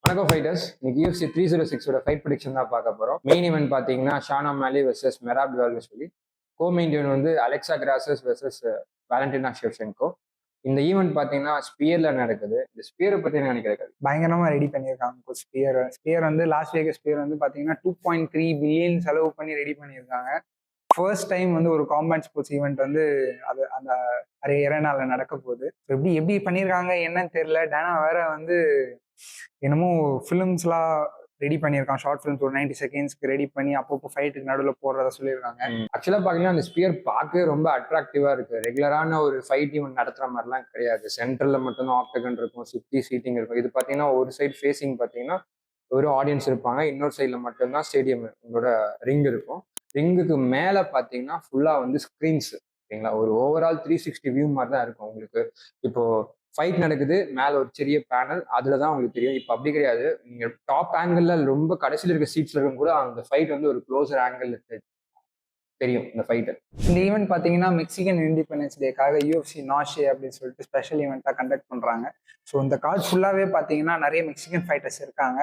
வணக்கம் ஃபைட்டர்ஸ். இன்னைக்கு UFC 306ஓட fight prediction தான் பார்க்க போறோம். மெயின் ஈவென்ட் பார்த்தீங்கன்னா ஷானா மேலி வெர்சஸ் மெராப் டுவால்வெஸ்லி. மெயின் ஈவென்ட் வந்து அலெக்சா கிராசஸ் வெர்சஸ் வேலண்டினா ஷெவ்சென்கோ. இந்த ஈவென்ட் பார்த்தீங்கன்னா ஸ்பியர்ல நடக்குது. இந்த ஸ்பியரை பத்தி என்ன நினைக்கிறேன்? பயங்கரமா ரெடி பண்ணியிருக்காங்க ஸ்பியர் வந்து லாஸ் வேகஸ் ஸ்பியர் வந்து பாத்தீங்கன்னா 2.3 பில்லியன் செலவு பண்ணி ரெடி பண்ணியிருக்காங்க. ஃபர்ஸ்ட் டைம் வந்து ஒரு காம்பேட் ஸ்போர்ட்ஸ் ஈவெண்ட் வந்து அது அந்த அரேனால நடக்க போகுது. எப்படி எப்படி பண்ணியிருக்காங்க என்னன்னு தெரியல. டேனா வேற வந்து என்னமோ ஃபிலிம்ஸ்லாம் ரெடி பண்ணியிருக்கான். ஷார்ட் ஃபிலிம்ஸ் ஒரு 90 செகண்ட்ஸ்க்கு ரெடி பண்ணி அப்பப்போ ஃபைட்டுக்கு நடுவில் போடுறத சொல்லியிருக்காங்க. ஆக்சுவலாக பார்த்தீங்கன்னா அந்த ஸ்பியர் பார்க்கவே ரொம்ப அட்ராக்டிவாக இருக்கு. ரெகுலரான ஒரு ஃபைட் ஈவெண்ட் நடத்துற மாதிரிலாம் கிடையாது. சென்டரில் மட்டும்தான் ஆக்டகன் இருக்கும், சுற்றி சீட்டிங் இருக்கும். இது பார்த்தீங்கன்னா ஒரு சைடு ஃபேஸிங் பார்த்தீங்கன்னா ஒரு ஆடியன்ஸ் இருப்பாங்க, இன்னொரு சைடில் மட்டும்தான் ஸ்டேடியம் உங்களோட ரிங் இருக்கும். ரிங்குக்கு மேலே பார்த்தீங்கன்னா ஃபுல்லாக வந்து ஸ்க்ரீன்ஸ், ஓகேங்களா. ஒரு ஓவரால் 360 வியூ மாதிரி தான் இருக்கும் உங்களுக்கு. இப்போ ஃபைட் நடக்குது, மேலே ஒரு சிறிய பேனல், அதில் தான் உங்களுக்கு தெரியும். இப்போ அப்படி கிடையாது. நீங்கள் டாப் ஆங்கிளில் ரொம்ப கடைசியில் இருக்க சீட்ஸ்ல இருக்கும் கூட அந்த ஃபைட் வந்து ஒரு க்ளோசர் ஆங்கிள் தெரியும் இந்த ஃபைட்டு. இந்த ஈவெண்ட் பார்த்தீங்கன்னா மெக்சிகன் இண்டிபெண்டன்ஸ் டேக்காக UFC நாஷே அப்படின்னு சொல்லிட்டு ஸ்பெஷல் ஈவெண்ட்டாக கண்டக்ட் பண்ணுறாங்க. ஸோ இந்த கார்டு ஃபுல்லாகவே பார்த்தீங்கன்னா நிறைய மெக்சிகன் ஃபைட்டர்ஸ் இருக்காங்க.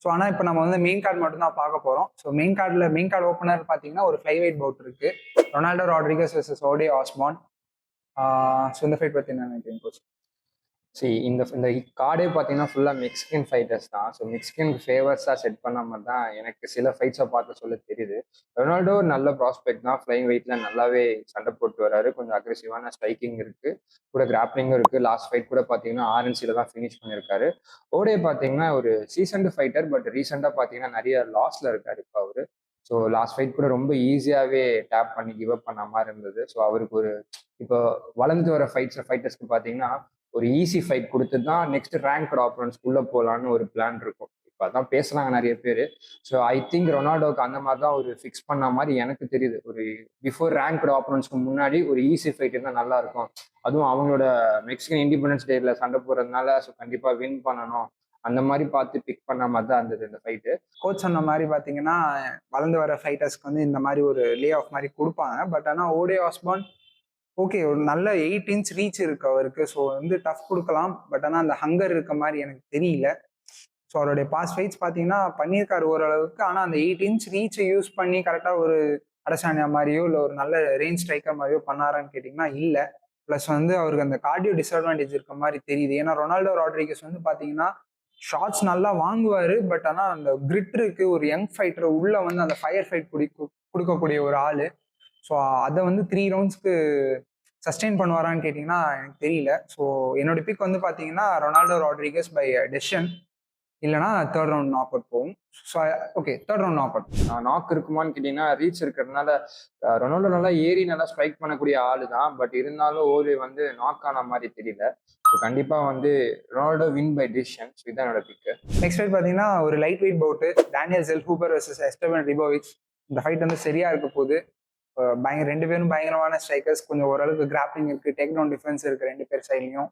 ஸோ ஆனால் இப்போ நம்ம வந்து மெயின் கார்டு மட்டும் தான் பார்க்க போகிறோம். ஸோ மெயின் கார்டு ஓப்பனர் பார்த்தீங்கன்னா ஒரு ஃப்ளை வெயிட் பவுட் இருக்கு, Ronaldo Rodriguez versus ஓடே Aasman. So இந்த ஃபைட் பற்றி என்ன நினைக்கிறீங்க கோச்? இந்த கார்டே பார்த்தீங்கன்னா ஃபுல்லாக மெக்சிகன் ஃபைட்டர்ஸ் தான். ஸோ மெக்சிகனுக்கு ஃபேவர்ஸாக செட் பண்ண மாதிரி தான் எனக்கு சில ஃபைட்ஸை பார்க்க சொல்ல தெரியுது. ரொனால்டோ நல்ல ப்ராஸ்பெக்ட் தான், ஃப்ளைங் வெயிட்ல நல்லாவே சண்டை போட்டு வராரு. கொஞ்சம் அக்ரெசிவான ஸ்ட்ரைக்கிங் இருக்கு, கூட கிராப்லிங்கும் இருக்கு. லாஸ்ட் ஃபைட் கூட பார்த்தீங்கன்னா RNCல தான் ஃபினிஷ் பண்ணியிருக்காரு. ஓடே பார்த்தீங்கன்னா ஒரு சீசன்டு ஃபைட்டர், பட் ரீசெண்டாக பார்த்தீங்கன்னா நிறைய லாஸ்ல இருக்காரு இப்போ அவரு. ஸோ லாஸ்ட் ஃபைட் கூட ரொம்ப ஈஸியாகவே டேப் பண்ணி கிவ் அப் பண்ண மாதிரி இருந்தது. ஸோ அவருக்கு ஒரு இப்போ வளர்ந்து வர ஃபைட்டர்ஸ்க்கு பார்த்தீங்கன்னா ஒரு ஈஸி ஃபைட் கொடுத்து தான் நெக்ஸ்ட் ரேங்க்டு ஆப்போனன்ட்ஸ்குள்ள போகலான்னு ஒரு பிளான் இருக்கும். இப்போ அதான் பேசுனாங்க நிறைய பேர். ஸோ ஐ திங்க் ரொனால்டோக்கு அந்த மாதிரி தான் ஒரு ஃபிக்ஸ் பண்ண மாதிரி எனக்கு தெரியுது. ஒரு பிஃபோர் ரேங்க்டு ஆப்போனன்ட்ஸ்க்கு முன்னாடி ஒரு ஈஸி ஃபைட் இருந்தால் நல்லா இருக்கும். அதுவும் அவங்களோட மெக்சிகன் இண்டிபெண்டன்ஸ் டேல சண்டை போடுறதுனால ஸோ கண்டிப்பாக வின் பண்ணணும் அந்த மாதிரி பார்த்து பிக் பண்ண மாதிரி தான் இருந்தது இந்த ஃபைட்டு. கோச் சொன்ன மாதிரி பார்த்தீங்கன்னா வளர்ந்து வர ஃபைட்டர்ஸ்க்கு வந்து இந்த மாதிரி ஒரு லே ஆஃப் மாதிரி கொடுப்பாங்க. பட் ஆனால் ஓடே ஆஸ்பான் ஓகே ஒரு நல்ல 8 இன்ச் ரீச் இருக்கு அவருக்கு. ஸோ வந்து டஃப் கொடுக்கலாம். பட் ஆனால் அந்த ஹங்கர் இருக்க மாதிரி எனக்கு தெரியல. ஸோ அவருடைய பாஸ் ஃபைட்ஸ் பார்த்தீங்கன்னா பண்ணியிருக்காரு ஓரளவுக்கு. ஆனால் அந்த 8 இன்ச் ரீச்சை யூஸ் பண்ணி கரெக்டாக ஒரு அடசானியா மாதிரியோ இல்லை ஒரு நல்ல ரேஞ்ச் ஸ்ட்ரைக்கர் மாதிரியோ பண்ணாரான்னு கேட்டிங்கன்னா இல்லை. ப்ளஸ் வந்து அவருக்கு அந்த கார்டியோ டிஸ்அட்வான்டேஜ் இருக்க மாதிரி தெரியுது. ஏன்னா ரொனால்டோ ராட்ரிகஸ் வந்து பார்த்தீங்கன்னா ஷாட்ஸ் நல்லா வாங்குவார். பட் ஆனால் அந்த கிரிட் இருக்கு, ஒரு யங் ஃபைட்டர் உள்ள வந்து அந்த ஃபயர் ஃபைட் கொடுக்கக்கூடிய ஒரு ஆள். ஸோ அதை வந்து 3 ரவுண்ட்ஸ்க்கு சஸ்டெயின் பண்ணுவாரான்னு கேட்டிங்கன்னா எனக்கு தெரியல. ஸோ என்னோட பிக் வந்து பார்த்தீங்கன்னா ரொனால்டோ ராட்ரிகஸ் பை டெசிஷன், இல்லைனா 3rd ரவுண்ட் நாக் அவுட் போகும். So okay 3rd round knock out. Knock இருக்குமான்னு கேட்டிங்கன்னா ரீச் இருக்கிறதுனால ரொனால்டோ நல்லா ஏறி நல்லா ஸ்ட்ரைக் பண்ணக்கூடிய ஆளு தான். பட் இருந்தாலும் ஓடி வந்து நாக் ஆன மாதிரி தெரியல. ஸோ கண்டிப்பாக வந்து Ronaldo win by decision. So இதான் என்னோட பிக்கு. நெக்ஸ்ட் ஃபைட் பார்த்தீங்கன்னா ஒரு light weight bout, Daniel Zellhuber versus Esteban Ribovics. இந்த ஃபைட் வந்து சரியா இருக்க போகுது. ரெண்டு பேரும் பயங்கரமான ஸ்ட்ரைக்கர்ஸ். கொஞ்சம் ஓரளவுக்கு கிராப்லிங் இருக்கு, டேக் டவுன் டிஃபென்ஸ் இருக்கு ரெண்டு பேர் சைட்லையும்.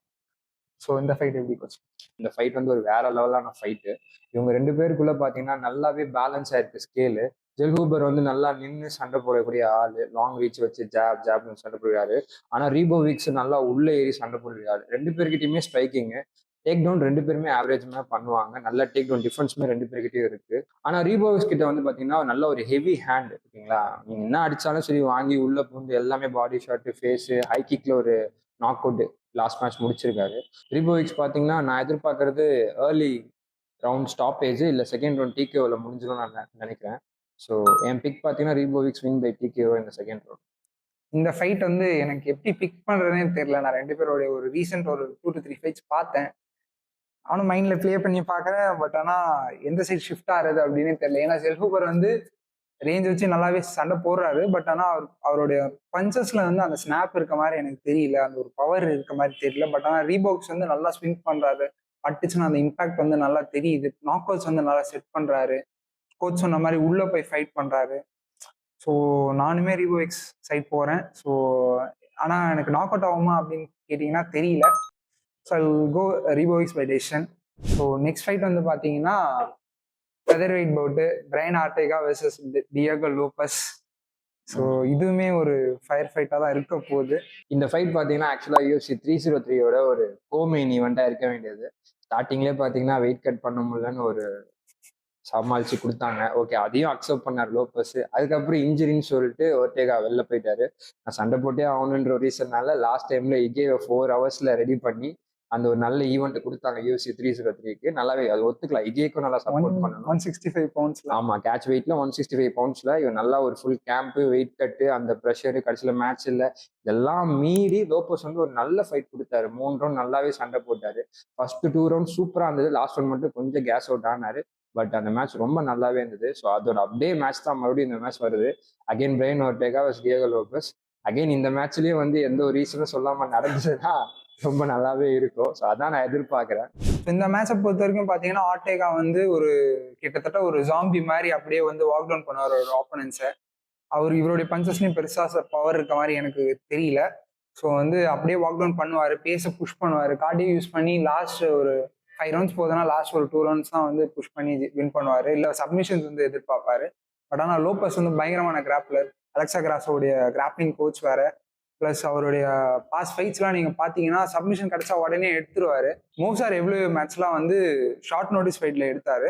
ஸோ இந்த ஃபைட் எப்படி கோச்? இந்த ஃபைட் வந்து ஒரு வேற லெவலான ஃபைட்டு. இவங்க ரெண்டு பேருக்குள்ள பார்த்தீங்கன்னா நல்லாவே பேலன்ஸ் ஆயிருக்கு ஸ்கேலு. ஜெல்ஹூபர் வந்து நல்லா நின்று சண்டை போடக்கூடிய ஆளு, லாங் ரீச் வச்சு ஜாப்னு சண்டை போடுறாரு. ஆனால் ரீபோவிக்ஸ் நல்லா உள்ளே ஏறி சண்டை போடுறாரு. ரெண்டு பேர்கிட்டயுமே ஸ்ட்ரைக்கிங்கு, டேக் டவுன் ரெண்டு பேருமே ஆவரேஜ்மே பண்ணுவாங்க. நல்ல டேக் டவுன் டிஃபென்ஸுமே ரெண்டு பேர்கிட்டயும் இருக்கு. ஆனால் ரீபோவிக்ஸ் கிட்ட வந்து பார்த்தீங்கன்னா நல்ல ஒரு ஹெவி ஹேண்ட், ஓகேங்களா. நீங்க என்ன அடிச்சாலும் சரி வாங்கி உள்ள பூந்து எல்லாமே பாடி ஷாட்டு, ஃபேஸு, ஹை கிக்ல ஒரு நாக் அவுட் லாஸ்ட் மேட்ச் முடிச்சிருக்காரு. ரீபோவிக்ஸ் பார்த்தீங்கன்னா நான் எதிர்பார்க்கறது ஏர்லி ரவுண்ட் ஸ்டாப்பேஜ் இல்லை செகண்ட் ரவுண்ட் டிகேஓவில் முடிஞ்சிடும் நான் நினைக்கிறேன். ஸோ என் பிக் பார்த்தீங்கன்னா ரீபோவிக்ஸ் வின் பை டிகேஓ இந்த செகண்ட் ரவுண்ட். இந்த ஃபைட் வந்து எனக்கு எப்படி பிக் பண்ணுறதுனே தெரியல. நான் ரெண்டு பேரோட ஒரு ரீசெண்ட் ஒரு 2 to 3 ஃபைட்ஸ் பார்த்தேன். அவனும் மைண்டில் ப்ளே பண்ணி பார்க்குறேன். பட் ஆனால் எந்த சைட் ஷிஃப்ட் ஆகுறது அப்படின்னு தெரியல. ஏன்னா ஜெல்ஹூபர் வந்து ரேஞ்ச் வச்சு நல்லாவே சண்டை போடுறாரு. பட் ஆனால் அவருடைய பஞ்சஸ்ல வந்து அந்த ஸ்னாப் இருக்க மாதிரி எனக்கு தெரியல, அந்த ஒரு பவர் இருக்க மாதிரி தெரியல. பட் ஆனால் ரீபாக்ஸ் வந்து நல்லா ஸ்விங் பண்ணுறாரு. பட்டுச்சுன்னா அந்த இம்பாக்ட் வந்து நல்லா தெரியுது. நாக் அவுட்ஸ் வந்து நல்லா செட் பண்ணுறாரு. கோச் சொன்ன மாதிரி உள்ளே போய் ஃபைட் பண்ணுறாரு. ஸோ நானுமே ரீபோவிக்ஸ் சைட் போகிறேன். ஸோ ஆனால் எனக்கு நாக் அவுட் ஆகுமா அப்படின்னு கேட்டிங்கன்னா தெரியல. ஸோ ஐ வில் கோ ரீபோவிக்ஸ் by decision. So next fight வந்து பார்த்தீங்கன்னா feather weight bout, Brian Ortega versus Diego Lopez. So இதுவுமே ஒரு ஃபயர் ஃபைட்டாக தான் இருக்க போகுது. இந்த ஃபைட் பார்த்தீங்கன்னா ஆக்சுவலாக UFC 303யோட ஒரு மெயின் ஈவெண்ட்டாக இருக்க வேண்டியது. ஸ்டார்டிங்லேயே பார்த்தீங்கன்னா வெயிட் கட் பண்ண முடியலன்னு ஒரு சமாளிச்சு கொடுத்தாங்க. ஓகே, அதையும் அக்செப்ட் பண்ணார் லோபஸ். அதுக்கப்புறம் இன்ஜுரின்னு சொல்லிட்டு ஒர்டேகா வெளில போயிட்டாரு. நான் சண்டை போட்டே ஆகணுன்ற ஒரு ரீசன்னால லாஸ்ட் டைம்ல இகேவை 4 ஹவர்ஸ்ல ரெடி பண்ணி அந்த ஒரு நல்ல ஈவெண்ட் கொடுத்தாங்க UFC 303க்கு. நல்லாவே அது ஒத்துக்கலாம். இகேக்கும் நல்லா சப்போர்ட் பண்ணணும். 165 பவுண்ட்ஸ்ல. ஆமா, கேட்ச் வெயிட்ல 165 பவுண்ட்ஸ்ல இவன் நல்லா ஒரு ஃபுல் கேம்ப், வெயிட் கட்டு, அந்த ப்ரெஷர், கடைசியில் மேட்ச் இல்லை, இதெல்லாம் மீறி லோபஸ் வந்து ஒரு நல்ல ஃபைட் கொடுத்தாரு. 3 ரவுண்ட் நல்லாவே சண்டை போட்டாரு. ஃபர்ஸ்ட் 2 ரவுண்ட் சூப்பரா இருந்தது. லாஸ்ட் ரவுண்ட் மட்டும் கொஞ்சம் கேஸ் அவுட் ஆனாரு. பட் அந்த மேட்ச் ரொம்ப நல்லாவே இருந்தது. ஸோ அதோட அப்படியே மேட்ச் தான் மறுபடியும் இந்த மேட்ச் வருது. Again Brian Ortega versus Diego Lopes. Again இந்த மேட்ச்லயும் வந்து எந்த ஒரு ரீசனும் சொல்லாம நடந்துச்சுன்னா ரொம்ப நல்லாவே இருக்கும். ஸோ அதான் நான் எதிர்பார்க்கிறேன். இந்த மேட்சை பொறுத்த வரைக்கும் பார்த்தீங்கன்னா ஆர்டேகா வந்து ஒரு கிட்டத்தட்ட ஒரு ஜாம்பி மாதிரி அப்படியே வந்து வாக் டவுன் பண்ணுவார் ஒரு ஆப்போனன்ஸை. அவர் இவருடைய பஞ்சஸ்லையும் பெருசாக பவர் இருக்க மாதிரி எனக்கு தெரியல. ஸோ வந்து அப்படியே வாக் டவுன் பண்ணுவார், பேஸை புஷ் பண்ணுவார், கார்டியோ யூஸ் பண்ணி லாஸ்ட் ஒரு 5 ரவுண்ட்ஸ் போதுன்னா லாஸ்ட் ஒரு 2 ரவுண்ட்ஸ் தான் வந்து புஷ் பண்ணி வின் பண்ணுவார், இல்லை சப்மிஷன்ஸ் வந்து எதிர்பார்ப்பாரு. பட் ஆனால் லோபஸ் வந்து பயங்கரமான கிராப்லர். அலெக்சா கிராஸோடைய கிராப்ளிங் கோச் வேற. ப்ளஸ் அவருடைய பாஸ் ஃபைட்ஸ்லாம் நீங்கள் பார்த்தீங்கன்னா சப்மிஷன் கிடைச்சா உடனே எடுத்துருவாரு. மோசார் எவ்வளோ மேட்ச்லாம் வந்து ஷார்ட் நோட்டீஸ் ஃபைட்டில் எடுத்தாரு.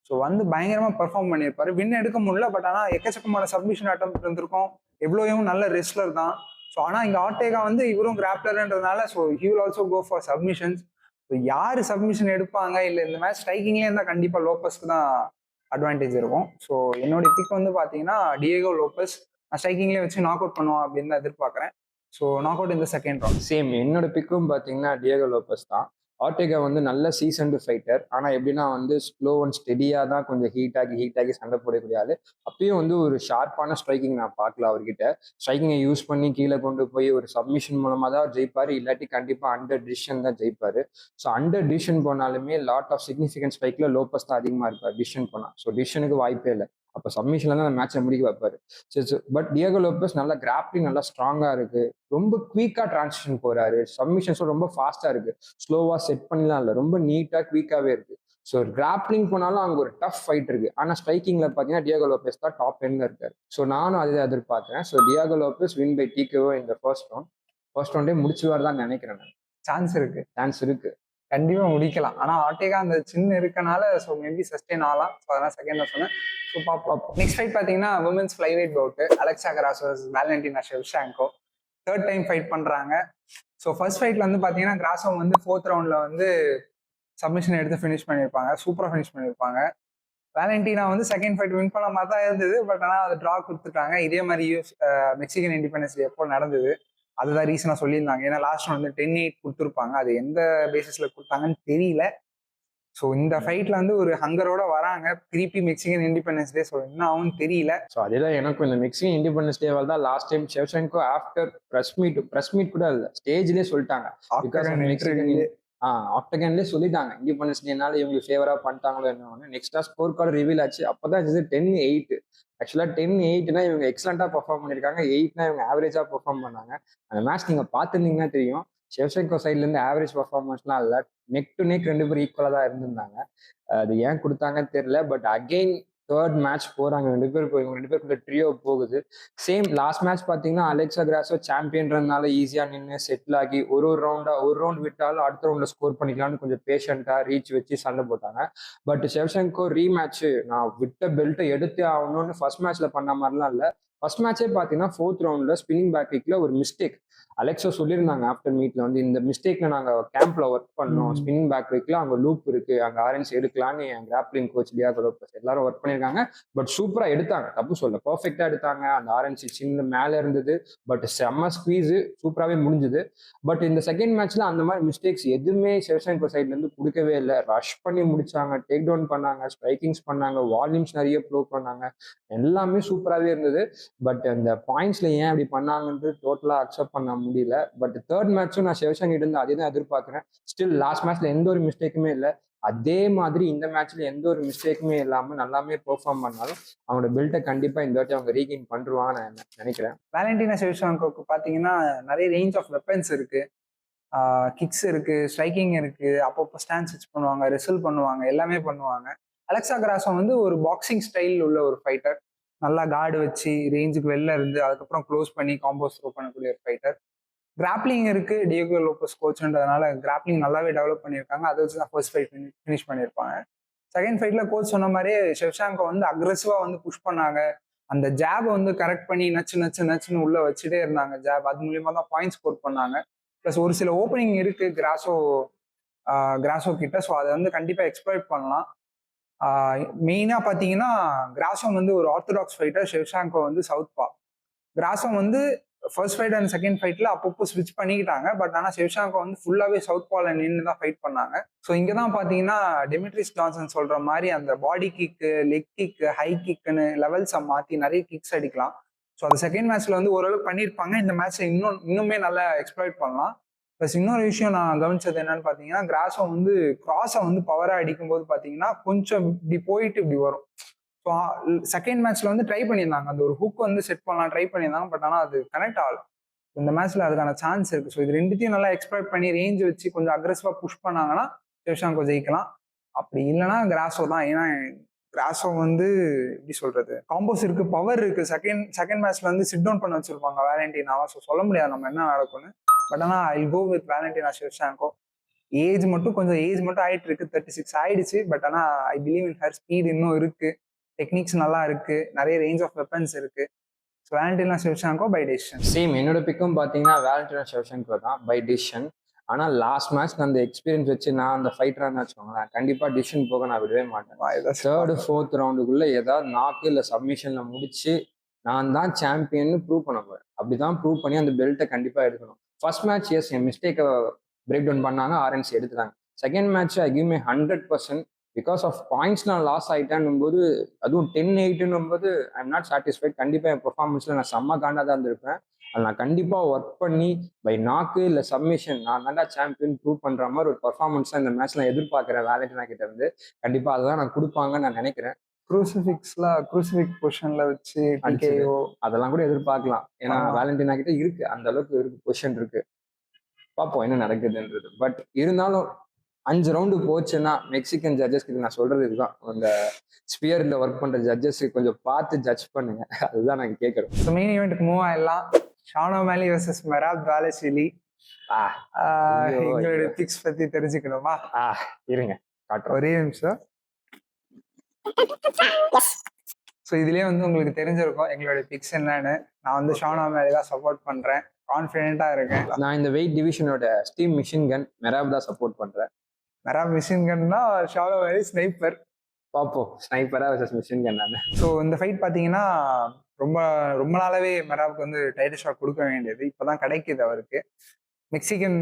ஸோ வந்து பயங்கரமாக பெர்ஃபார்ம் பண்ணியிருப்பாரு. வின் எடுக்க முடியல, பட் ஆனால் எக்கச்சக்கமான சப்மிஷன் அட்டம் இருந்திருக்கும். எவ்வளோயும் நல்ல ரெஸ்லர் தான். ஸோ ஆனால் இங்கே ஆர்டேகா வந்து இவரும் கிராப்லர்ன்றதுனால so he will also go for submissions. So யார் சப்மிஷன் எடுப்பாங்க, இல்லை இந்த மேட்ச் ஸ்ட்ரைக்கிங்லேயே இருந்தால் கண்டிப்பாக லோபஸ்க்கு தான் அட்வான்டேஜ் இருக்கும். ஸோ என்னுடைய பிக் வந்து பார்த்தீங்கன்னா டியோகோ லோபஸ். நான் ஸ்ட்ரைக்கிங்லேயே வச்சு நாக் அவுட் பண்ணுவான் அப்படின்னு தான் எதிர்பார்க்குறேன். ஸோ நாக் அவுட் இந்த செகண்ட் ரவுண்ட். சேம் என்னோட பிக்கும் பார்த்தீங்கன்னா டியோகோ லோபஸ் தான். ஆர்டேகா வந்து நல்ல சீசன்டு ஃபைட்டர். ஆனால் எப்படின்னா வந்து ஸ்லோ அண்ட் ஸ்டெடியாக தான் கொஞ்சம் ஹீட் ஆகி சண்டை போடக்கூடிய ஆள். அப்பயும் வந்து ஒரு ஷார்ப்பான ஸ்ட்ரைக்கிங் நான் பார்க்கல அவர்கிட்ட. ஸ்ட்ரைக்கிங்கை யூஸ் பண்ணி கீழே கொண்டு போய் ஒரு சப்மிஷன் மூலமாக தான் ஜெயிப்பார், இல்லாட்டி கண்டிப்பாக அண்டர் டிசிஷன் தான் ஜெயிப்பார். ஸோ அண்டர் டிசிஷன் போனாலுமே லாட் ஆஃப் சிக்னிஃபிகன்ட் ஸ்ட்ரைக்கில் லோபஸ் தான் அதிகமாக இருப்பார் டிசிஷன் போனால். ஸோ டிசிஷனுக்கு வாய்ப்பே இல்லை. அப்போ சப்மிஷன்ல தான் அந்த மேட்சை முடிக்க வைப்பாரு. சரி, பட் டியோகோ லோபஸ் நல்லா கிராப்ளிங் நல்லா ஸ்ட்ராங்கா இருக்கு. ரொம்ப குயிக்கா டிரான்சிஷன் போறாரு. சப்மிஷன்ஸும் ரொம்ப ஃபாஸ்டா இருக்கு. ஸ்லோவா செட் பண்ணலாம் இல்லை, ரொம்ப நீட்டா குயிக்காவே இருக்கு. ஸோ கிராப்ளிங் போனாலும் அங்கே ஒரு டஃப் ஃபைட் இருக்கு. ஆனால் ஸ்ட்ரைக்கிங்ல பார்த்தீங்கன்னா டியோகோ லோபஸ் தான் டாப் 10ல இருக்காரு. ஸோ நானும் அதை எதிர்பார்க்கிறேன். So Diego Lopes win by TKO இந்த ஃபர்ஸ்ட் ரவுண்டே முடிச்சுவார் தான் நினைக்கிறேன். சான்ஸ் இருக்கு. கண்டிப்பா முடிக்கலாம். ஆனா ஆர்டேகா அந்த சின்ன இருக்கனால ஸோ மேபி சஸ்டெயின் ஆகலாம். ஸோ அதெல்லாம் செகண்ட்ல சொன்னேன். ஸோ பார்ப்போம். நெக்ஸ்ட் ஃபைட் பார்த்தீங்கன்னா women's flyweight bout Alexa Grasso versus Valentina Shevchenko. Third time fight பண்றாங்க. ஸோ ஃபர்ஸ்ட் ஃபைட்ல வந்து பார்த்தீங்கன்னா கிராஸோ வந்து 4th ரவுண்ட்ல வந்து சப்மிஷன் எடுத்து ஃபினிஷ் பண்ணியிருப்பாங்க. சூப்பராக ஃபினிஷ் பண்ணியிருப்பாங்க. வேலண்டினா வந்து செகண்ட் ஃபைட் வின் பண்ண மாதிரி தான் இருந்தது. பட் ஆனால் அது ட்ரா கொடுத்துட்டாங்க. இதே மாதிரி மெக்சிகன் இண்டிபெண்டன்ஸ் டே எப்போ நடந்தது அதுதான் ரீசனாக சொல்லியிருந்தாங்க. ஏன்னா லாஸ்ட் வந்து 10-8 கொடுத்துருப்பாங்க. அது எந்த பேசிஸில் கொடுத்தாங்கன்னு தெரியல. ஸோ இந்த ஃபைட்ல வந்து ஒரு ஹங்கரோட வராங்க திருப்பி மெக்சிகன் இண்டிபெண்டன்ஸ் டே. ஸோ என்ன ஆகும்னு தெரியல. ஸோ அதேதான் எனக்கும் இந்த மெக்சிகன் இண்டிபெண்டன்ஸ் டேவால் தான் last time Shevchenko after press meet கூட இல்லை, ஸ்டேஜ்லேயே சொல்லிட்டாங்க. ஆக்டகன்லேயே சொல்லிட்டாங்க இண்டிபெண்டன்ஸ் டேனால இவங்க ஃபேவரா பண்ணிட்டாங்களோ என்ன. நெக்ஸ்டா ஸ்கோர் கார்டு ரிவீல் ஆச்சு. அப்பதான் இது 10-8. ஆக்சுவலா 10-8னா இவங்க எக்ஸலண்டா பெர்ஃபார்ம் பண்ணிருக்காங்க. 8னா இவங்க ஆவரேஜா பெர்ஃபார்ம் பண்ணாங்க. அந்த மேட்ச் நீங்க பார்த்துருந்தீங்கன்னா தெரியும். ஷெவ்சென்கோ சைட்ல இருந்து ஆவரேஜ் பெர்ஃபார்மன்ஸ்லாம் இல்லை, நெக் டு நெக் 2 பேரும் ஈக்குவலா தான் இருந்திருந்தாங்க. அது ஏன் கொடுத்தாங்கன்னு தெரியல. பட் அகெயின் தேர்ட் மேட்ச் போறாங்க இவங்க 2 பேருக்குள்ள ட்ரியோ போகுது. சேம் லாஸ்ட் மேட்ச் பார்த்தீங்கன்னா அலெக்சா கிராஸோ சாம்பியன்றதுனால ஈஸியாக நின்று செட்டில் ஆகி ஒரு ரவுண்ட் விட்டாலும் அடுத்த ரவுண்ட்ல ஸ்கோர் பண்ணிக்கலாம்னு கொஞ்சம் பேஷண்டா ரீச் வச்சு சண்டை போட்டாங்க. பட் ஷெவ்சென்கோ ரீமேட்ச் நான் விட்ட பெல்ட்டை எடுத்தே ஆகணும்னு ஃபர்ஸ்ட் மேட்ச்ல பண்ண மாதிரிலாம் இல்லை. ஃபர்ஸ்ட் மேட்சே பார்த்தீங்கன்னா 4th ரவுண்ட்ல ஸ்பின்னிங் பேக் கிக்ல ஒரு மிஸ்டேக் அலெக்ஸோ சொல்லியிருந்தாங்க ஆஃப்டர் மீட்ல வந்து இந்த மிஸ்டேக்ல நாங்கள் கேம்ப்ல ஒர்க் பண்ணோம். ஸ்பின்னிங் பேக் கிக்ல அங்கே லூப் இருக்கு, அங்கே ஆரன்ஸ் எடுக்கலான்னு என் கிராப்ளிங் கோச் டியோகோ லோபஸ் எல்லாரும் ஒர்க் பண்ணியிருக்காங்க. பட் சூப்பரா எடுத்தாங்க, தப்பு சொல்ல, பர்ஃபெக்டா எடுத்தாங்க. அந்த ஆரன்ஸ் சின்ன மேல இருந்தது, பட் செம்ம ஸ்குவீஸ், சூப்பராகவே முடிஞ்சுது. பட் இந்த செகண்ட் மேட்ச்ல அந்த மாதிரி மிஸ்டேக்ஸ் எதுவுமே ஷெவ்சென்கோ சைட்ல இருந்து கொடுக்கவே இல்லை. ரஷ் பண்ணி முடிச்சாங்க, டேக் டவுன் பண்ணாங்க, ஸ்ட்ரைக்கிங்ஸ் பண்ணாங்க, வால்யூம்ஸ் நிறைய ப்ளோ பண்ணாங்க, எல்லாமே சூப்பராகவே இருந்தது. பட் அந்த பாயிண்ட்ஸ்ல ஏன் அப்படி பண்ணாங்கன்றது டோட்டலா அக்செப்ட் பண்ண முடியல. பட் தேர்ட் மேட்சும் நான் ஷெவ்சென்கோ இருந்து அதே தான் எதிர்பார்க்கிறேன். ஸ்டில் லாஸ்ட் மேட்ச்ல எந்த ஒரு மிஸ்டேக்குமே இல்லை. அதே மாதிரி இந்த மேட்ச்ல எந்த ஒரு மிஸ்டேக்குமே இல்லாம நல்லாமே பெர்ஃபார்ம் பண்ணாலும் அவங்களோட பெல்ட்டை கண்டிப்பா இந்த வாட்டி அவங்க ரீகெயின் பண்றாங்கன்னு நான் நினைக்கிறேன். வேலண்டினா ஷெவ்சென்கோக்கு பாத்தீங்கன்னா நிறைய ரேஞ்ச் ஆஃப் வெப்பன்ஸ் இருக்கு, கிக்ஸ் இருக்கு, ஸ்ட்ரைக்கிங் இருக்கு, அப்பப்போ ஸ்டாண்ட் ஸ்விட்ச் பண்ணுவாங்க, ரெசல் பண்ணுவாங்க, எல்லாமே பண்ணுவாங்க. அலெக்சா கிராஸோ வந்து ஒரு பாக்ஸிங் ஸ்டைல் உள்ள ஒரு ஃபைட்டர். நல்லா கார்டு வச்சு ரேஞ்சுக்கு வெளில இருந்து அதுக்கப்புறம் க்ளோஸ் பண்ணி காம்போஸ் த்ரோ பண்ணக்கூடிய ஒரு ஃபைட்டர். கிராப்ளிங் இருக்கு டியோகோ லோபஸ் கோச்ன்றதுனால கிராப்ளிங் நல்லாவே டெவலப் பண்ணியிருக்காங்க. அதை வச்சு தான் ஃபர்ஸ்ட் ஃபைட் ஃபினிஷ் பண்ணியிருப்பாங்க. செகண்ட் ஃபைட்ல கோச் சொன்ன மாதிரியே ஷெவ்சாங்கோ வந்து அக்ரெசிவா வந்து புஷ் பண்ணாங்க. அந்த ஜாப் வந்து கரெக்ட் பண்ணி நச்சு நச்சு நச்சுன்னு உள்ள வச்சுட்டே இருந்தாங்க ஜாப். அது மூலியமா தான் பாயிண்ட் ஸ்கோர் பண்ணாங்க. ப்ளஸ் ஒரு சில ஓப்பனிங் இருக்கு கிராசோ கிட்ட. ஸோ அதை வந்து கண்டிப்பா எக்ஸ்ப்ளாய்ட் பண்ணலாம். மெயினா பாத்தீங்கன்னா கிராசோ வந்து ஒரு ஆர்த்தடாக்ஸ் ஃபைட்டர், ஷெவ்சாங்கோ வந்து சவுத்பா. கிராசோ வந்து ஃபர்ஸ்ட் ஃபைட் அண்ட் செகண்ட் ஃபைட்ல அப்பப்போ ஸ்விட்ச் பண்ணிக்கிட்டாங்க. பட் ஆனால் ஷெவ்சாங்கோ வந்து ஃபுல்லாவே சவுத் பால நின்று தான் ஃபைட் பண்ணாங்க. ஸோ இங்கே தான் பார்த்தீங்கன்னா டெமிட்ரிஸ் ஜான்சன் சொல்ற மாதிரி அந்த பாடி கிக்கு, லெக் கிக்கு, ஹை கிக்குன்னு லெவல்ஸை மாற்றி நிறைய கிக்ஸ் அடிக்கலாம். ஸோ அது செகண்ட் மேட்ச்ல வந்து ஓரளவுக்கு பண்ணியிருப்பாங்க. இந்த மேட்ச்ல இன்னுமே நல்லா எக்ஸ்ப்ளாய்ட் பண்ணலாம். ப்ளஸ் இன்னொரு விஷயம் நான் கவனிச்சது என்னன்னு பார்த்தீங்கன்னா, கிராஸோ வந்து கிராஸை வந்து பவராக அடிக்கும்போது பார்த்தீங்கன்னா கொஞ்சம் இப்படி போயிட்டு இப்படி வரும். ஸோ செகண்ட் மேட்ச்ல வந்து ட்ரை பண்ணியிருந்தாங்க, அந்த ஒரு ஹுக் வந்து செட் பண்ணலாம் ட்ரை பண்ணியிருந்தாங்க. பட் ஆனால் அது கனெக்ட் ஆகல. இந்த மேட்ச்ல அதுக்கான சான்ஸ் இருக்கு. ஸோ இது ரெண்டுத்தையும் நல்லா எக்ஸ்பெக்ட் பண்ணி ரேஞ்ச் வச்சு கொஞ்சம் அக்ரெசிவா புஷ் பண்ணாங்கன்னா ஷெவ்சாங்கோ ஜெயிக்கலாம். அப்படி இல்லைன்னா கிராஸோ தான். ஏன்னா கிராஸோ வந்து எப்படி சொல்றது, காம்போஸ் இருக்கு, பவர் இருக்கு. செகண்ட் மேட்ச்ல வந்து சிட் டவுன் பண்ண வச்சிருப்பாங்க வேலண்டினாவா. ஸோ சொல்ல முடியாது நம்ம என்ன நடக்கும்னு. பட் ஆனால் ஐ கோ வித் வேலண்டினா ஷெவ்சாங்கோ. ஏஜ் மட்டும் ஆயிட்டு இருக்கு, 36 ஆயிடுச்சு. பட் ஆனால் I believe in her. Speed இன்னும் இருக்கு, டெக்னிக்ஸ் நல்லா இருக்கு, நிறைய ரேஞ்ச் ஆஃப் வெப்பன்ஸ் இருக்கு. So Valentina Shevchenko by decision. Same என்னோட பிக்கும் பார்த்தீங்கன்னா வேலண்டினா ஷெவ்சென்கோ தான் பை டிசிஷன். ஆனால் லாஸ்ட் மேட்ச் அந்த எக்ஸ்பீரியன்ஸ் வச்சு நான் அந்த ஃபைட்டரான்னு வச்சுக்கோங்களேன், கண்டிப்பாக டிசிஷன் போக நான் விடவே மாட்டேன். தேர்டு ஃபோர்த் ரவுண்டுக்குள்ள ஏதாவது நாக்கு இல்லை சப்மிஷன்ல முடிச்சு நான் தான் சாம்பியன்னு ப்ரூவ் பண்ண போறேன். அப்படிதான் ப்ரூவ் பண்ணி அந்த பெல்ட்டை கண்டிப்பாக எடுக்கணும். ஃபர்ஸ்ட் மேட்ச் எஸ் என் மிஸ்டேக்கை பிரேக் டவுன் பண்ணாங்க, ஆர்என்சி எடுத்துட்டாங்க. Second match I give my 100%. Because of points நான் லாஸ் ஆகிட்டேன்னும் போது, அதுவும் 10-8 போது ஐ எம் நாட் சாட்டிஸ்ஃபைட். கண்டிப்பாக என் பெர்ஃபார்மன்ஸ்ல நான் செம்ம காண்டா தான் இருந்திருப்பேன். அது நான் கண்டிப்பாக ஒர்க் பண்ணி பை நாக்கு இல்லை சப்மிஷன் நான் தாண்டா சாம்பியன் ப்ரூவ் பண்ற மாதிரி ஒரு பர்ஃபார்மன்ஸ் தான் இந்த மேட்ச் நான் எதிர்பார்க்குறேன் வேலண்டினா கிட்ட இருந்து. கண்டிப்பாக அதுதான் நான் கொடுப்பாங்கன்னு நான் நினைக்கிறேன். குரூசிஃபிக் பொசிஷன்ல வச்சு அதெல்லாம் கூட எதிர்பார்க்கலாம். ஏன்னா வேலண்டினா கிட்ட இருக்கு, அந்த அளவுக்கு இருக்கு, பொசிஷன் இருக்கு. பார்ப்போம் என்ன நடக்குதுன்றது. பட் இருந்தாலும் 5 ரவுண்டு போச்சுன்னா மெக்சிகன் ஜட்ஜஸ் கிட்ட நான் சொல்றது இதுதான், அந்த ஸ்பியர்ல ஒர்க் பண்ற ஜட்ஜஸ் கொஞ்சம் பார்த்து ஜட்ஜ் பண்ணுங்க, அதுதான் நாங்க கேட்கறோம். ஸோ மெயின் ஈவெண்ட்டுக்கு மூவ் ஆயிடலாம். Sean O'Malley versus Merab Dvalishvili. எங்களுடைய பிக்ஸ் பத்தி தெரிஞ்சுக்கணுமா? இருங்க காட்டுறோம், ஒரே நிமிஷம். ஸோ இதுலயே வந்து உங்களுக்கு தெரிஞ்சிருக்கும் எங்களுடைய பிக்ஸ் என்னன்னு. நான் வந்து ஷான் ஓமலி தான் சப்போர்ட் பண்றேன், கான்ஃபிடென்ட்டா இருக்கேன். நான் இந்த வெயிட் டிவிஷனோட ஸ்டீம் மிஷின் கன் மெராப் தான் சப்போர்ட் பண்றேன். மெராப் மிஷின் கன்னா, ஷான் ஓமலி ஸ்னைப்பர். பார்ப்போம் ஸ்னைப்பரா வெர்சஸ் மிஷின் கன். ஸோ இந்த ஃபைட் பார்த்தீங்கன்னா ரொம்ப ரொம்ப நாளாவே மெராப்க்கு வந்து டைட்டில் ஷாட் கொடுக்க வேண்டியது, இப்போதான் கிடைக்குது அவருக்கு. மெக்சிகன்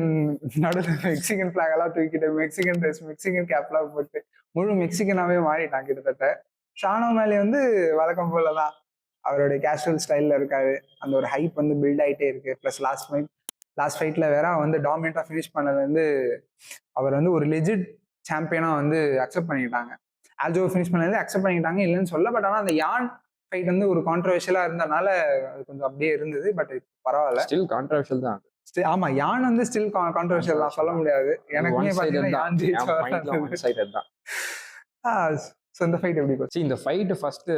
நடுவில் மெக்சிகன் ஃபிளாக் எல்லாம் தூக்கிட்டு மெக்சிகன் ட்ரெஸ், மெக்சிகன் கேப்லாம் போட்டு முழு மெக்சிகனாவே மாறிட்டான் கிட்டத்தட்ட. ஷான் ஓமலி வந்து வழக்கம் போலதான் அவருடைய கேஷுவல் ஸ்டைல்ல இருக்காரு. அந்த ஒரு ஹைப் வந்து பில்ட் ஆகிட்டே இருக்கு. ப்ளஸ் லாஸ்ட் ஃபைட்ல வேற வந்து டாமினேட்டா ஃபினிஷ் பண்ணது வந்து அவர் வந்து ஒரு லெஜிட் சாம்பியனா வந்து அக்செப்ட் பண்ணிக்கிட்டாங்க. ஆல்ஜோ ஃபினிஷ் பண்ணது அக்செப்ட் பண்ணிக்கிட்டாங்க, இல்லைன்னு சொல்ல. பட் ஆனால் அந்த யான் ஃபைட் வந்து ஒரு கான்ட்ரவர்ஷியலா இருந்தனால அது கொஞ்சம் அப்படியே இருந்தது. பட் பரவாயில்ல, ஸ்டில் கான்ட்ரவர்ஷியல் தான். ஆமா, யான் வந்து ஸ்டில் கான்ட்ரவர்ஷியல் தான், சொல்ல முடியாது. எனக்குமே பாத்தீங்கன்னா யான் ஜெயிச்சா. சோ இந்த ஃபைட் எப்படி போச்சு? இந்த ஃபைட் ஃபர்ஸ்ட்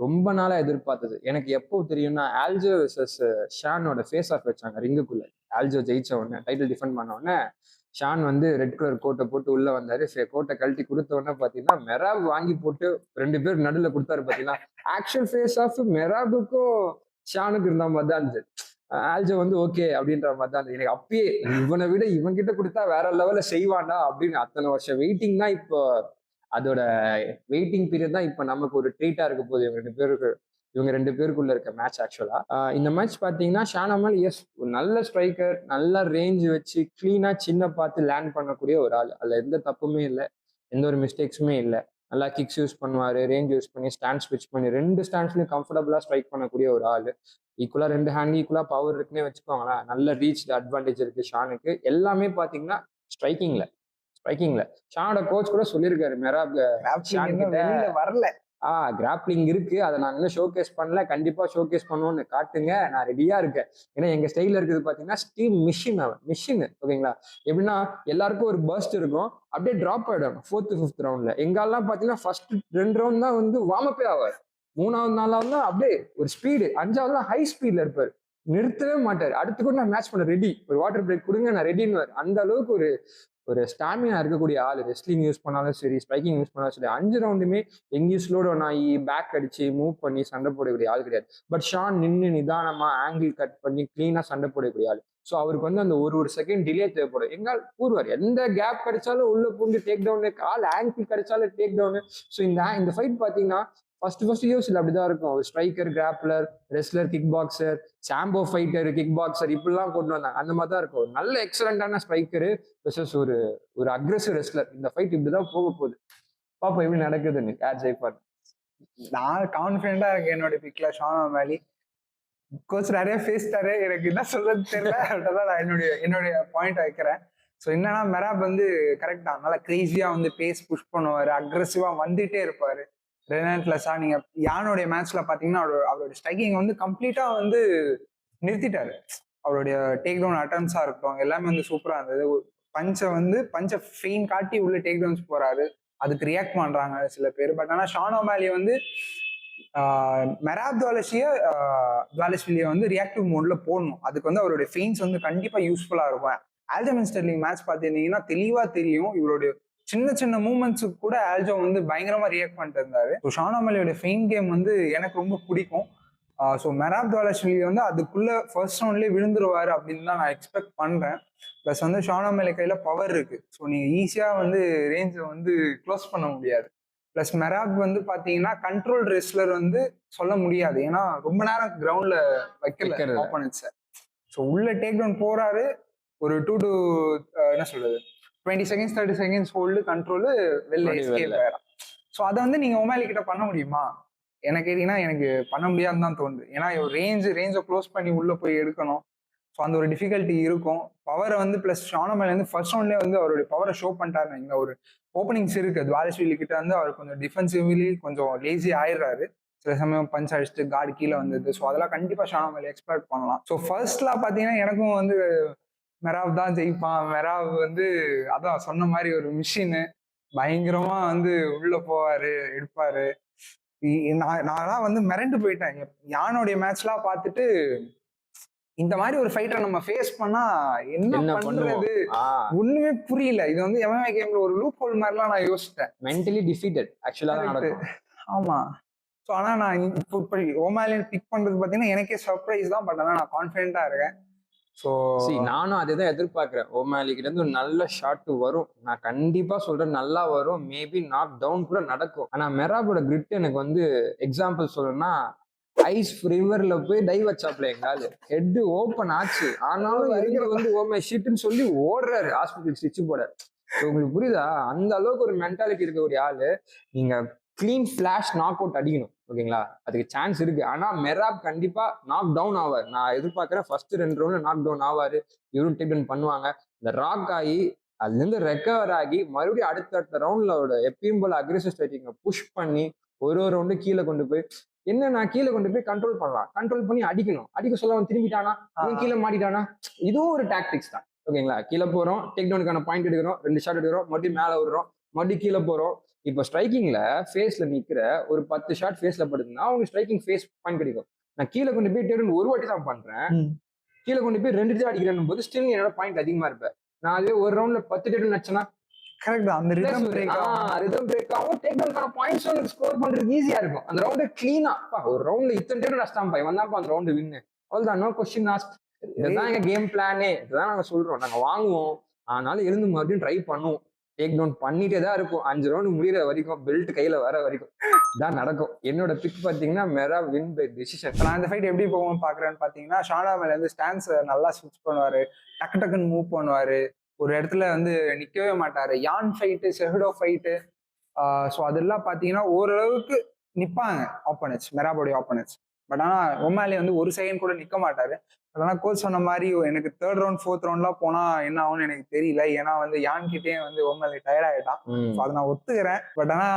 ரொம்ப நாளா எதிர்பார்த்தது. எனக்கு எப்போ தெரியும்னா, ஆல்ஜோ வெர்சஸ் ஷானோட ஃபேஸ் ஆஃப் வச்சாங்க ரிங்குக்குள்ள. ஆல்ஜோ ஜெயிச்ச உடனே, டைட்டில் டிஃபெண்ட் பண்ண உடனே ஷான் வந்து ரெட் கலர் கோட்டை போட்டு உள்ள வந்தாரு. கோட்டை கழட்டி கொடுத்த உடனே பாத்தீங்கன்னா மெராப் வாங்கி போட்டு 2 பேர் நடுவில் கொடுத்தாரு. பாத்தீங்கன்னா ஆக்சுவல் ஃபேஸ் ஆஃப் மெராபுக்கும் ஷானுக்கு இருந்த மாதிரி தான் இருந்துச்சு. ஆல்ஜோ வந்து ஓகே அப்படின்ற மாதிரி தான் இருந்துச்சு. எனக்கு அப்பயே இவனை விட இவன் கிட்ட கொடுத்தா வேற லெவல்ல செய்வான்டா அப்படின்னு அத்தனை வருஷம் வெயிட்டிங் தான். இப்போ அதோட வெயிட்டிங் பீரியட் தான் இப்போ நமக்கு ஒரு ட்ரீட்டா இருக்க போகுது இவங்க ரெண்டு பேருக்குள்ள இருக்க மேட்ச். ஆக்சுவலா இந்த மேட்ச் பாத்தீங்கன்னா ஷான் ஓமலி எஸ் நல்ல ஸ்ட்ரைக்கர், நல்ல ரேஞ்ச் வச்சு கிளீனா சின்ன பார்த்து லேண்ட் பண்ணக்கூடிய ஒரு ஆள். அதுல எந்த தப்புமே இல்லை, எந்த ஒரு மிஸ்டேக்ஸுமே இல்லை. நல்லா கிக்ஸ் யூஸ் பண்ணுவாரு, ரேஞ்ச் யூஸ் பண்ணி ஸ்டாண்ட் ஸ்விட்ச் பண்ணி 2 ஸ்டாண்ட்ஸ்லயும் கம்ஃபர்டபுளா ஸ்ட்ரைக் பண்ணக்கூடிய ஒரு ஆள். ஈக்குவலா 2 ஹேண்ட் ஈக்குவலா பவர் இருக்குன்னே வச்சுக்கோங்களேன். நல்ல ரீச் அட்வான்டேஜ் இருக்கு ஷானுக்கு. எல்லாமே பாத்தீங்கன்னா ஸ்ட்ரைக்கிங்ல ஷானோட கோச் கூட சொல்லியிருக்காரு, மெராப் ஷான் கிட்ட வரல கிராப்ளிங் இருக்கு, அதை நாங்க இன்னும் ஷோகேஸ் பண்ணல, கண்டிப்பா ஷோகேஸ் பண்ணுவோம்னு காட்டுங்க, நான் ரெடியா இருக்கேன். ஏன்னா எங்க ஸ்டைல இருக்குது பாத்தீங்கன்னா ஸ்டீம் மிஷின். ஓகேங்களா? எப்படின்னா எல்லாருக்கும் ஒரு பர்ஸ்ட் இருக்கும், அப்படியே டிராப் ஆயிடும் 4th 5th ரவுண்ட்ல. எங்கெல்லாம் பாத்தீங்கன்னா ஃபர்ஸ்ட் 2 ரவுண்ட் தான் வந்து வார்ம் அப்பே ஆவார், 3வது 4வது தான் அப்படியே ஒரு ஸ்பீடு, 5வது தான் ஹை ஸ்பீட்ல இருப்பாரு. நிறுத்தவே மாட்டாரு. அடுத்து கூட நான் மேட்ச் பண்ண ரெடி, ஒரு வாட்டர் பிரேக் கொடுங்க நான் ரெடின்னு. அந்த அளவுக்கு ஒரு ஒரு ஸ்டாமினா இருக்கக்கூடிய ஆள். ரெஸ்லிங் யூஸ் பண்ணாலும் சரி, ஸ்ட்ரைக்கிங் யூஸ் பண்ணாலும் சரி, 5 ரவுண்டுமே எங்கேயும் ஸ்லோ டவுன் ஆகி பேக் அடிச்சு மூவ் பண்ணி சண்டை போடக்கூடிய ஆள் கிடையாது. பட் ஷான் நின்று நிதானமா ஆங்கிள் கட் பண்ணி கிளீனா சண்டை போடக்கூடிய ஆள். ஸோ அவருக்கு வந்து அந்த ஒரு செகண்ட் டிலே தேவைப்படும். எங்கால் கூறுவார், எந்த கேப் கிடைச்சாலும் உள்ள பூந்து டேக் டவுனு, கால் ஆங்கிள் கிடைச்சாலும் டேக் டவுனு. ஸோ இந்த ஃபைட் பார்த்தீங்கன்னா ஃபர்ஸ்ட் யூஎஸ்ல அப்படிதான் இருக்கும். Striker, grappler, wrestler, kick boxer, sambo fighter, kick boxer இப்படிலாம் கொண்டு வந்தாங்க. அந்த மாதிரி தான் இருக்கும். ஒரு நல்ல எக்ஸலண்டான ஸ்ட்ரைக்கரு வெர்சஸ் ஒரு ஒரு அக்ரெசிவ் ரெஸ்லர். இந்த ஃபைட் இப்படிதான் போக போகுது. பாப்போம் எப்படி நடக்குதுன்னு, யார் ஜெயிப்பார். நான் கான்ஃபிடென்ட்டா இருக்கேன் என்னோட பிக்ல ஷான் ஓமாலி. கோச் நிறைய பேசிட்டாரு, எனக்கு என்ன சொல்றது தெரியல. அப்படிதான் நான் என்னுடைய பாயிண்ட் வைக்கிறேன். ஸோ என்னன்னா மெராப் வந்து கரெக்ட் தான், நல்லா கிரேசியா வந்து பேஸ் புஷ் பண்ணுவாரு, அக்ரெசிவா வந்துட்டே இருப்பாரு, ரெனன்ட்லெஸ்ஸா. நீங்க யானுடைய மேட்ச்ல பாத்தீங்கன்னா அவருடைய ஸ்ட்ரைக்கிங் வந்து கம்ப்ளீட்டா வந்து நிறுத்திட்டாரு. அவருடைய டேக் டவுன் அட்டம்ஸா இருக்கட்டும் எல்லாமே வந்து சூப்பரா இருந்தது. பஞ்சை ஃபெயின் காட்டி உள்ள டேக் டவுன்ஸ் போறாரு, அதுக்கு ரியாக்ட் பண்றாங்க சில பேர். பட் ஆனா ஷான் ஓமாலி வந்து மெராப் துவாலஷ்விலியை வந்து ரியாக்டிவ் மோட்ல போடணும். அதுக்கு வந்து அவருடைய ஃபெயின்ஸ் வந்து கண்டிப்பா யூஸ்ஃபுல்லா இருக்கும். ஆல்ஜமென் ஸ்டெர்லிங் மேட்ச் பார்த்துருந்தீங்கன்னா தெளிவா தெரியும், இவருடைய சின்ன சின்ன மூவ்மெண்ட்ஸுக்கு கூட ஆல்ஜோ வந்து பயங்கரமா ரியாக்ட் பண்ணிட்டு இருந்தாரு. ஸோ ஷான் ஓமாலியோட ஃபெயின் கேம் வந்து எனக்கு ரொம்ப பிடிக்கும். ஸோ மெராப் துவாலஷ்விலி வந்து அதுக்குள்ள ஃபர்ஸ்ட் ரவுண்ட்லேயே விழுந்துருவாரு அப்படின்னு தான் நான் எக்ஸ்பெக்ட் பண்றேன். ப்ளஸ் வந்து ஷான் ஓமாலி கையில பவர் இருக்கு. ஸோ நீங்க ஈஸியா வந்து ரேஞ்சை வந்து க்ளோஸ் பண்ண முடியாது. பிளஸ் மெராப் வந்து பாத்தீங்கன்னா கண்ட்ரோல் ரெஸ்லர் வந்து சொல்ல முடியாது, ஏன்னா ரொம்ப நேரம் கிரவுண்ட்ல வைக்கல ஆப்போனன்ட்ஸை. ஸோ உள்ள டேக் டவுன் போறாரு, ஒரு 2 to என்ன சொல்றது 20 செகண்ட்ஸ் 30 செகண்ட்ஸ் ஹோல்டு கண்ட்ரோலு வெளில எஸ்கேப் ஆயிடும். ஸோ அதை வந்து நீங்க ஓமாலி கிட்ட பண்ண முடியுமா? எனக்கு கேட்டீங்கன்னா எனக்கு பண்ண முடியாதுன்னு தான் தோணுது. ஏன்னா ரேஞ்சை க்ளோஸ் பண்ணி உள்ள போய் எடுக்கணும். ஸோ அந்த ஒரு டிஃபிகல்ட்டி இருக்கும். பவரை வந்து பிளஸ் ஷான் ஓமாலி வந்து ஃபர்ஸ்ட் ரவுண்ட்லேயே வந்து அவருடைய பவரை ஷோ பண்ணிட்டாரு. இங்க ஒரு ஓப்பனிங்ஸ் இருக்கு, துவாலஷ்விலி கிட்ட வந்து அவர் கொஞ்சம் டிஃபென்சிவ்லி கொஞ்சம் லேசி ஆயிடுறாரு. சில சமயம் பஞ்ச் அடிச்சுட்டு கார்டு கீழே வந்தது. ஸோ அதெல்லாம் கண்டிப்பா ஷான் ஓமாலி எக்ஸ்பெக்ட் பண்ணலாம். ஸோ ஃபர்ஸ்ட்லாம் பார்த்தீங்கன்னா எனக்கும் வந்து மெராப் தான் ஜெயிப்பான். மெராப் வந்து அதான் சொன்ன மாதிரி ஒரு மிஷினு, பயங்கரமா வந்து உள்ள போவாரு, எடுப்பாரு. நான் வந்து மிரண்டு போயிட்டேன். யானுடைய மேட்ச்லாம் பார்த்துட்டு இந்த மாதிரி ஒரு ஃபைட்டரை நம்ம ஃபேஸ் பண்ணா என்ன பண்றது ஒண்ணுமே புரியல. இது வந்து MMA கேம்ல ஒரு லூப் ஹோல் மாதிரிலாம் நான் யோசிச்சிட்டேன். மென்டலி டிஃபீட்டட் ஆக்சுவலா நடக்கும். ஆமா. ஸோ ஆனா நான் இப்போ ஓமாலியன் பிக் பண்றது பார்த்தீங்கன்னா எனக்கே சர்ப்ரைஸ் தான். பட் ஆனால் நான் கான்ஃபிடென்ட்டா இருக்கேன். ஸோ நானும் அதே தான் எதிர்பார்க்கிறேன். ஓமாலி கிட்ட இருந்து ஒரு நல்ல ஷாட் வரும், நான் கண்டிப்பா சொல்றேன், நல்லா வரும். மேபி நாக் டவுன் கூட நடக்கும். ஆனா மெராபோட கிரிட் எனக்கு வந்து எக்ஸாம்பிள் சொல்லணும்னா ஐஸ் ரிவர்ல போய் டைவ் வச்சாப்ல எங்காலு ஹெட் ஓப்பன் ஆச்சு, ஆனாலும் இருந்து வந்து ஓமே ஷீட்னு சொல்லி ஓடுறாரு ஹாஸ்பிட்டல் ஸ்டிச்சு போட. உங்களுக்கு புரியுதா? அந்த அளவுக்கு ஒரு மென்டாலிட்டி இருக்கக்கூடிய ஆளு. நீங்க கிளீன் ஃபிளாஷ் நாக் அவுட் அடிக்கணும், ஓகேங்களா? அதுக்கு சான்ஸ் இருக்கு. ஆனா மெராப் கண்டிப்பா நாக் டவுன் ஆவார். நான் எதிர்பார்க்கிறேன் ஃபர்ஸ்ட் 2 ரவுண்ட்ல நாக் டவுன் ஆவாரு, இவரும் டேக் டவுன் பண்ணுவாங்க. இந்த ராக் ஆகி அதுல இருந்து ரெக்கவர் ஆகி மறுபடியும் அடுத்த ரவுண்ட்ல எப்பயும் போல அக்ரெசிவ் ஸ்ட்ரைக்கிங்க புஷ் பண்ணி ஒரு ரவுண்டு கீழே கொண்டு போய் நான் கீழே கொண்டு போய் கண்ட்ரோல் பண்ணலாம், கண்ட்ரோல் பண்ணி அடிக்கணும். அடிக்க சொல்ல அவன் திரும்பிட்டானா, அவன் கீழே மாட்டிட்டானா, இதுவும் ஒரு டாக்டிக்ஸ் தான், ஓகேங்களா? கீழே போறோம், டேக் டவுனுக்கான பாயிண்ட் எடுக்கிறோம், 2 ஷாட் எடுக்கிறோம், மறுபடியும் மேலே விடுறோம், மறுபடியும் கீழே போறோம். இப்போ ஸ்ட்ரைக்கிங்ல ஃபேஸ்ல நிக்கிற ஒரு 10 ஷாட் ஃபேஸ்ல படுதுன்னா அவங்க ஸ்ட்ரைக்கிங் ஃபேஸ் பாயிண்ட் கிடைக்கும். நான் கீழே கொண்டு போய் டேக் டவுன் ஒரு வாட்டி தான் பண்றேன், கீழே கொண்டு போய் 2 தான் அடிக்கிறேன் போது ஸ்டில் என்னோட பாயிண்ட் அதிகமா இருப்பேன். நான் அதே ஒரு ரவுண்ட்ல 10 டேக் டவுன் நச்சனா கரெக்ட் தான். அந்த ரிதம் பிரேக் ஆகும், டேக் டவுனுக்கான பாயிண்ட்ஸ் வந்து ஸ்கோர் பண்றது ஈஸியா இருக்கும். அந்த ரவுண்ட் கிளீனா ஒரு ரவுண்ட்ல இத்தனை டேக் டவுன் அடிச்சான் பை வந்தாப்பா அந்த ரவுண்ட் வின்னு. அவ்வளவுதான், நோ கொஸ்டின் ஆஸ்க். இதுதான் எங்க கேம் பிளானே, இதுதான் நாங்க சொல்றோம். நாங்க வாங்குவோம், ஆனாலும் எழுந்து மறுபடியும் ட்ரை பண்ணுவோம். டேக் டவுன் பண்ணிட்டே தான் இருக்கும், 5 ரவுண்ட் முடிகிற வரைக்கும், பெல்ட் கையில வர வரைக்கும் தான் நடக்கும். என்னோட பிக் பாத்தீங்கன்னா மெராப் வின் பை டிசிஷன். நான் இந்த ஃபைட் எப்படி போவோம் பாக்குறேன்னு பாத்தீங்கன்னா ஷான் ஓமாலி வந்து ஸ்டான்ஸ் நல்லா ஸ்விட்ச் பண்ணுவாரு, டக்கு டக்குன்னு மூவ் பண்ணுவாரு, ஒரு இடத்துல வந்து நிக்கவே மாட்டாரு. யான் ஃபைட்டு, செஹடோ ஃபைட்டு, ஸோ அதெல்லாம் பாத்தீங்கன்னா ஓரளவுக்கு நிப்பாங்க ஆப்போனன்ட்ஸ், மெராபோடைய ஆப்போனன்ட்ஸ். பட் ஆனா ஓமாலி வந்து ஒரு செகண்ட் கூட நிக்க மாட்டாரு. பட் ஆனா கோச் சொன்ன மாதிரி எனக்கு 3rd ரவுண்ட் 4th ரவுண்ட்லாம் போனா என்ன ஆகும்னு எனக்கு தெரியல. ஏன்னா வந்து யான் கிட்டே வந்து ஓமாலி டயர்ட் ஆயிட்டான். அதை நான் ஒத்துக்கிறேன். பட் ஆனா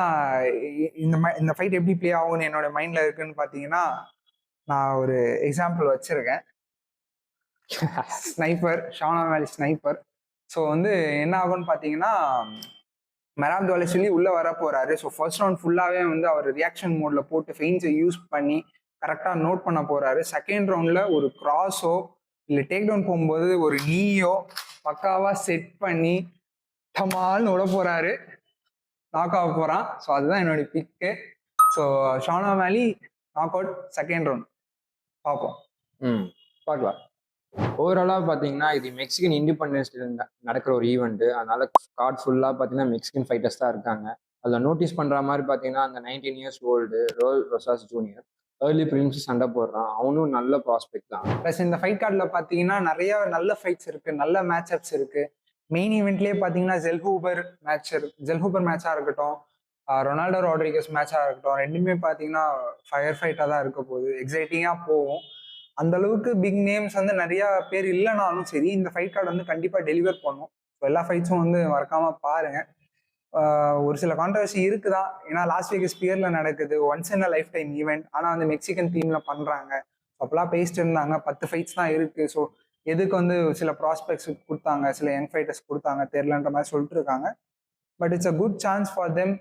இந்த ஃபைட் எப்படி பிளே ஆகும்னு என்னோட மைண்ட்ல இருக்குன்னு பாத்தீங்கன்னா நான் ஒரு எக்ஸாம்பிள் வச்சிருக்கேன். Sniper, Sean O'Malley sniper. So வந்து என்ன ஆகும்னு பார்த்தீங்கன்னா மெராப் துவாலஷ்விலி உள்ள வர போறாரு. ஸோ ஃபர்ஸ்ட் ரவுண்ட் ஃபுல்லாவே வந்து அவர் ரியாக்ஷன் மோட்ல போட்டு ஃபெயின்ஸை யூஸ் பண்ணி கரெக்டாக நோட் பண்ண போறாரு. செகண்ட் ரவுண்ட்ல ஒரு கிராஸோ இல்லை டேக் டவுன் போகும்போது ஒரு நீயோ பக்காவா செட் பண்ணி டமால்னு விட போறாரு, நாக் ஆக போறான். ஸோ அதுதான் என்னுடைய பிக்கு. So Sean O'Malley knock out second round. பார்ப்போம். பார்க்கலாம். ஓவராலாக பார்த்தீங்கன்னா இது மெக்சிகன் இண்டிபெண்டன்ஸ் டே நடக்கிற ஒரு ஈவெண்ட்டு. அதனால கார்ட் ஃபுல்லாக பார்த்தீங்கன்னா மெக்சிகன் ஃபைட்டர்ஸ் தான் இருக்காங்க. அதில் நோட்டீஸ் பண்ணுற மாதிரி பார்த்தீங்கன்னா அந்த 19 years old Raul Rosas junior early prelims சண்டை போடுறான். அவனும் நல்ல ப்ராஸ்பெக்ட் தான். ப்ளஸ் இந்த ஃபைட் கார்டில் பார்த்தீங்கன்னா நிறைய நல்ல ஃபைட்ஸ் இருக்கு, நல்ல மேட்ச் அப்ஸ் இருக்கு. மெயின் ஈவெண்ட்லேயே பார்த்தீங்கன்னா ஜெல்ஹூபர் மேட்சாக இருக்கட்டும், ரொனால்டோ ராட்ரிகஸ் மேட்சாக இருக்கட்டும், ரெண்டுமே பார்த்தீங்கன்னா ஃபயர் ஃபைட்டாக தான் இருக்க போகுது. எக்ஸைட்டிங்காக போகும். அந்த அளவுக்கு பிக் நேம்ஸ் வந்து நிறைய பேர் இல்லைனாலும் சரி, இந்த ஃபைட் கார்டு வந்து கண்டிப்பாக டெலிவர் பண்ணும். ஸோ எல்லா ஃபைட்ஸும் வந்து மறக்காம பாருங்க. ஒரு சில கான்ட்ரவர்சி இருக்குதான், ஏன்னா லாஸ் வேகஸ் ஸ்பியர்ல நடக்குது, once in a life time event. ஆனால் வந்து மெக்சிகன் டீம்ல பண்றாங்க. அப்பெல்லாம் பேசிட்டு இருந்தாங்க 10 ஃபைட்ஸ் தான் இருக்கு. ஸோ எதுக்கு வந்து சில ப்ராஸ்பெக்ட்ஸ் கொடுத்தாங்க, சில யங் ஃபைட்டர்ஸ் கொடுத்தாங்க தெரியலன்ற மாதிரி சொல்லிட்டு இருக்காங்க. But it's a good chance for them.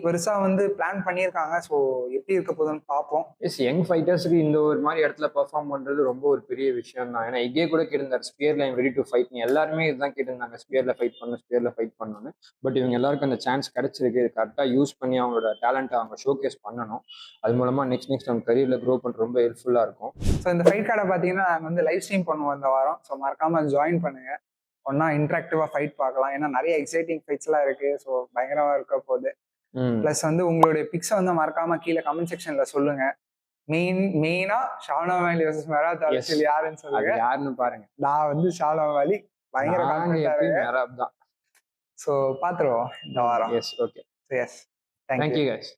பெருசா வந்து பிளான் பண்ணியிருக்காங்க. ஸோ எப்படி இருக்க போகுதுன்னு பார்ப்போம். யங் ஃபைட்டர்ஸுக்கு இந்த ஒரு மாதிரி இடத்துல பெர்ஃபார்ம் பண்றது ரொம்ப ஒரு பெரிய விஷயம் தான். ஏன்னா எகே கூட கேட்டிருந்தார் ஸ்பியர்ல ஐம் ரெடி டு ஃபைட். எல்லாருமே இதுதான் கேட்டிருந்தாங்க, ஸ்பியர்ல ஃபைட் பண்ணணும்னு. பட் இவங்க எல்லாருக்கும் அந்த சான்ஸ் கிடைச்சிருக்கு. கரெக்டாக யூஸ் பண்ணி அவங்களோட டேலண்ட்டை அவங்க ஷோகேஸ் பண்ணணும். அது மூலமா நெக்ஸ்ட் அவங்க கரியர்ல க்ரோ பண்ணுறது ரொம்ப ஹெல்ப்ஃபுல்லா இருக்கும். ஸோ இந்த ஃபைட் கார்டை பார்த்தீங்கன்னா நாங்கள் வந்து லைவ் ஸ்ட்ரீம் பண்ணுவோம் இந்த வாரம். ஸோ மறக்காம ஜாயின் பண்ணுங்க. ஒன்னா இன்ட்ராக்டிவா ஃபைட் பார்க்கலாம். ஏன்னா நிறைய எக்ஸைட்டிங் ஃபைட்ஸ்லாம் இருக்கு. ஸோ பயங்கரமா இருக்க போகுது. பிளஸ் வந்து உங்களுடைய பிக்ஸை வந்து மறக்காம கீழே கமெண்ட் செக்ஷன்ல சொல்லுங்க. மெயினா ஷான் ஓமலி வெர்சஸ் மெராப் தால்சில் யாருன்னு சொல்லுங்க. யாருன்னு பாருங்க. நான் வந்து ஷான் ஓமலி பயங்கர மெராப் தான். ஸோ பாத்துருவோம் இந்த வாரம். Yes, okay. Yes, thank you guys.